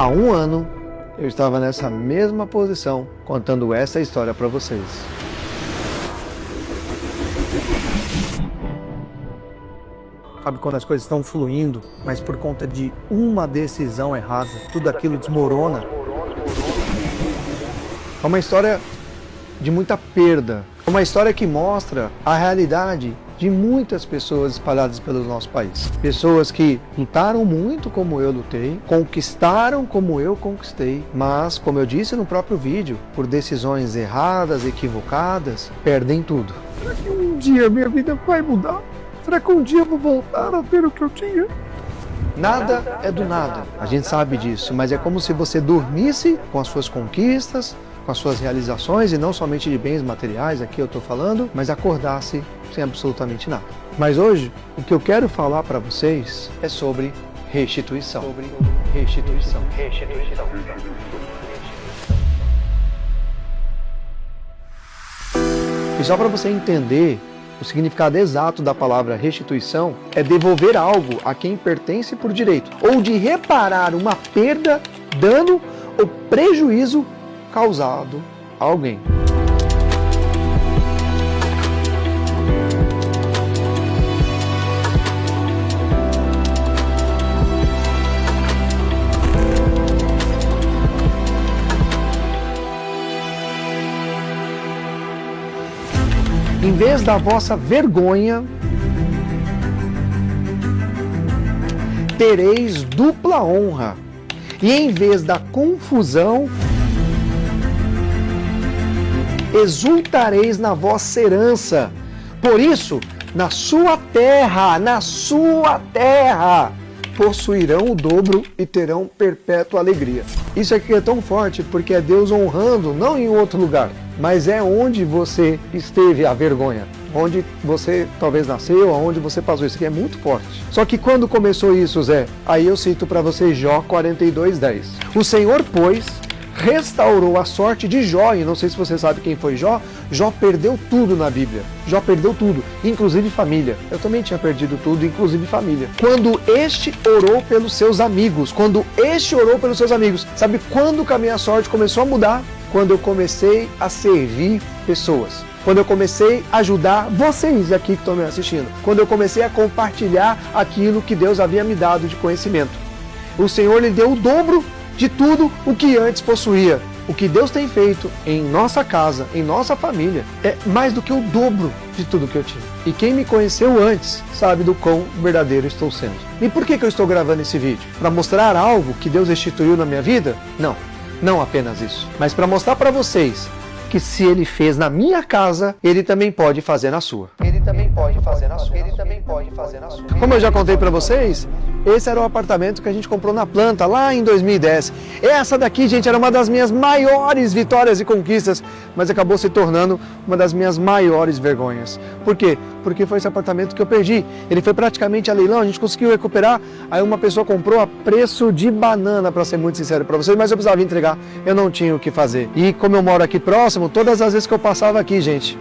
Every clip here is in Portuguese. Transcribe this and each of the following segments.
Há um ano, eu estava nessa mesma posição, contando essa história para vocês. Sabe quando as coisas estão fluindo, mas por conta de uma decisão errada, tudo aquilo desmorona? É uma história de muita perda. É uma história que mostra a realidade de muitas pessoas espalhadas pelo nosso país. Pessoas que lutaram muito como eu lutei, conquistaram como eu conquistei, mas, como eu disse no próprio vídeo, por decisões erradas, equivocadas, perdem tudo. Será que um dia minha vida vai mudar? Será que um dia eu vou voltar a ter o que eu tinha? Nada é do nada, a gente sabe disso, mas é como se você dormisse com as suas conquistas, com as suas realizações, e não somente de bens materiais, aqui eu estou falando, mas acordasse sem absolutamente nada. Mas hoje, o que eu quero falar para vocês é sobre restituição. E só para você entender o significado exato da palavra restituição, é devolver algo a quem pertence por direito, ou de reparar uma perda, dano ou prejuízo causado a alguém. Em vez da vossa vergonha, tereis dupla honra, e em vez da confusão, exultareis na vossa herança. Por isso, na sua terra, possuirão o dobro e terão perpétua alegria. Isso aqui é tão forte porque é Deus honrando, não em outro lugar, mas é onde você esteve a vergonha, onde você talvez nasceu, onde você passou. Isso aqui é muito forte. Só que quando começou isso, Zé? Aí eu cito para você Jó 42:10. O Senhor, pois, restaurou a sorte de Jó, e não sei se você sabe quem foi Jó. Jó perdeu tudo na Bíblia. Jó perdeu tudo, inclusive família. Eu também tinha perdido tudo, inclusive família. Quando este orou pelos seus amigos, sabe quando que a minha sorte começou a mudar? Quando eu comecei a servir pessoas. Quando eu comecei a ajudar vocês aqui que estão me assistindo. Quando eu comecei a compartilhar aquilo que Deus havia me dado de conhecimento. O Senhor lhe deu o dobro de tudo o que antes possuía. O que Deus tem feito em nossa casa, em nossa família, é mais do que o dobro de tudo que eu tinha. E quem me conheceu antes sabe do quão verdadeiro estou sendo. E por que eu estou gravando esse vídeo? Para mostrar algo que Deus restituiu na minha vida? Não apenas isso. Mas para mostrar para vocês que se Ele fez na minha casa, Ele também pode fazer na sua. Como eu já contei para vocês, esse era o apartamento que a gente comprou na planta lá em 2010. Essa daqui, gente, era uma das minhas maiores vitórias e conquistas, mas acabou se tornando uma das minhas maiores vergonhas. Por quê? Porque foi esse apartamento que eu perdi. Ele foi praticamente a leilão, a gente conseguiu recuperar. Aí uma pessoa comprou a preço de banana, para ser muito sincero para vocês, mas eu precisava entregar, eu não tinha o que fazer. E como eu moro aqui próximo, todas as vezes que eu passava aqui, gente,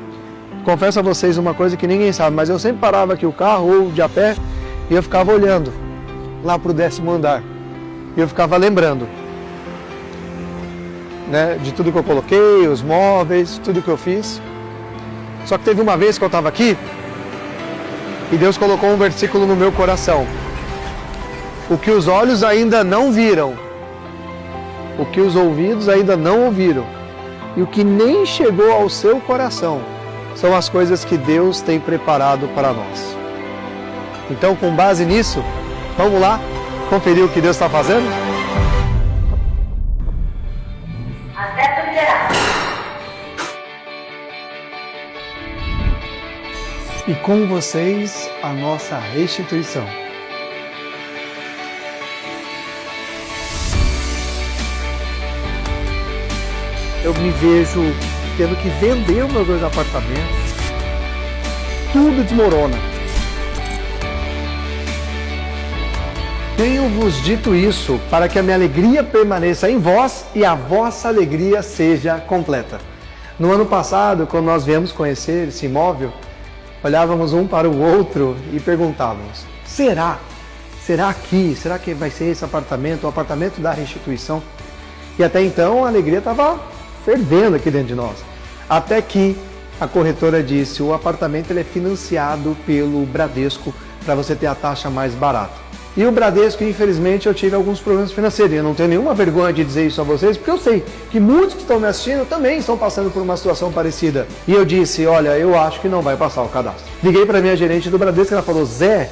confesso a vocês uma coisa que ninguém sabe, mas eu sempre parava aqui o carro ou de a pé e eu ficava olhando lá para o 10º andar. E eu ficava lembrando, né, de tudo que eu coloquei, os móveis, tudo que eu fiz. Só que teve uma vez que eu estava aqui e Deus colocou um versículo no meu coração. O que os olhos ainda não viram, o que os ouvidos ainda não ouviram, e o que nem chegou ao seu coração, são as coisas que Deus tem preparado para nós. Então, com base nisso, vamos lá conferir o que Deus está fazendo? Até liberar. E com vocês, a nossa restituição. Eu me vejo tendo que vender os meus 2 apartamentos. Tudo desmorona. Tenho-vos dito isso para que a minha alegria permaneça em vós e a vossa alegria seja completa. No ano passado, quando nós viemos conhecer esse imóvel, olhávamos um para o outro e perguntávamos: será será aqui? Será que vai ser esse apartamento, o apartamento da restituição? E até então a alegria estava fervendo aqui dentro de nós. Até que a corretora disse, o apartamento ele é financiado pelo Bradesco para você ter a taxa mais barata. E o Bradesco, infelizmente, eu tive alguns problemas financeiros. Eu não tenho nenhuma vergonha de dizer isso a vocês, porque eu sei que muitos que estão me assistindo também estão passando por uma situação parecida. E eu disse, olha, eu acho que não vai passar o cadastro. Liguei para a minha gerente do Bradesco e ela falou, Zé,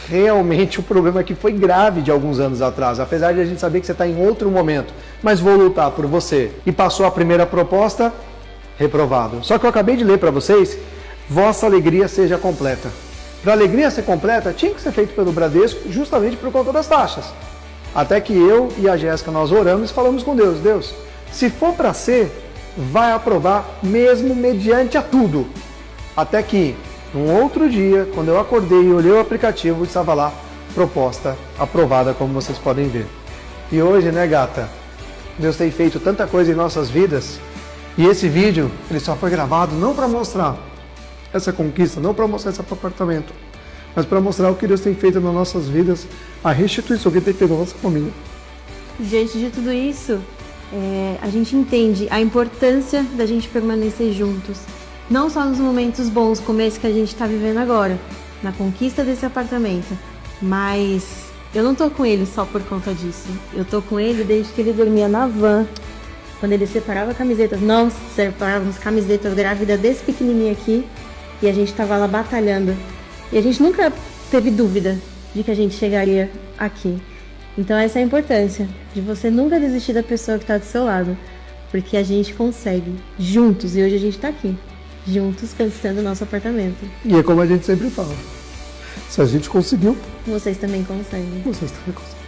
realmente o problema aqui foi grave de alguns anos atrás, apesar de a gente saber que você está em outro momento, mas vou lutar por você. E passou a primeira proposta, reprovado. Só que eu acabei de ler para vocês, vossa alegria seja completa. Para a alegria ser completa, tinha que ser feito pelo Bradesco justamente por conta das taxas. Até que eu e a Jéssica, nós oramos e falamos com Deus, Deus, se for para ser, vai aprovar mesmo mediante a tudo. Até que, num outro dia, quando eu acordei e olhei o aplicativo, estava lá, proposta aprovada, como vocês podem ver. E hoje, né, gata, Deus tem feito tanta coisa em nossas vidas, e esse vídeo, ele só foi gravado não para mostrar essa conquista, não para mostrar esse apartamento, mas para mostrar o que Deus tem feito nas nossas vidas, a restituição que Ele tem feito na nossa família. Diante de tudo isso, a gente entende a importância da gente permanecer juntos, não só nos momentos bons como esse que a gente está vivendo agora, na conquista desse apartamento, mas eu não tô com ele só por conta disso, eu tô com ele desde que ele dormia na van, quando ele separava camisetas, nós separávamos camisetas grávidas desse pequenininho aqui, e a gente estava lá batalhando. E a gente nunca teve dúvida de que a gente chegaria aqui. Então essa é a importância de você nunca desistir da pessoa que está do seu lado. Porque a gente consegue, juntos. E hoje a gente está aqui, juntos, conquistando o nosso apartamento. E é como a gente sempre fala. Se a gente conseguiu, vocês também conseguem. vocês também conseguem.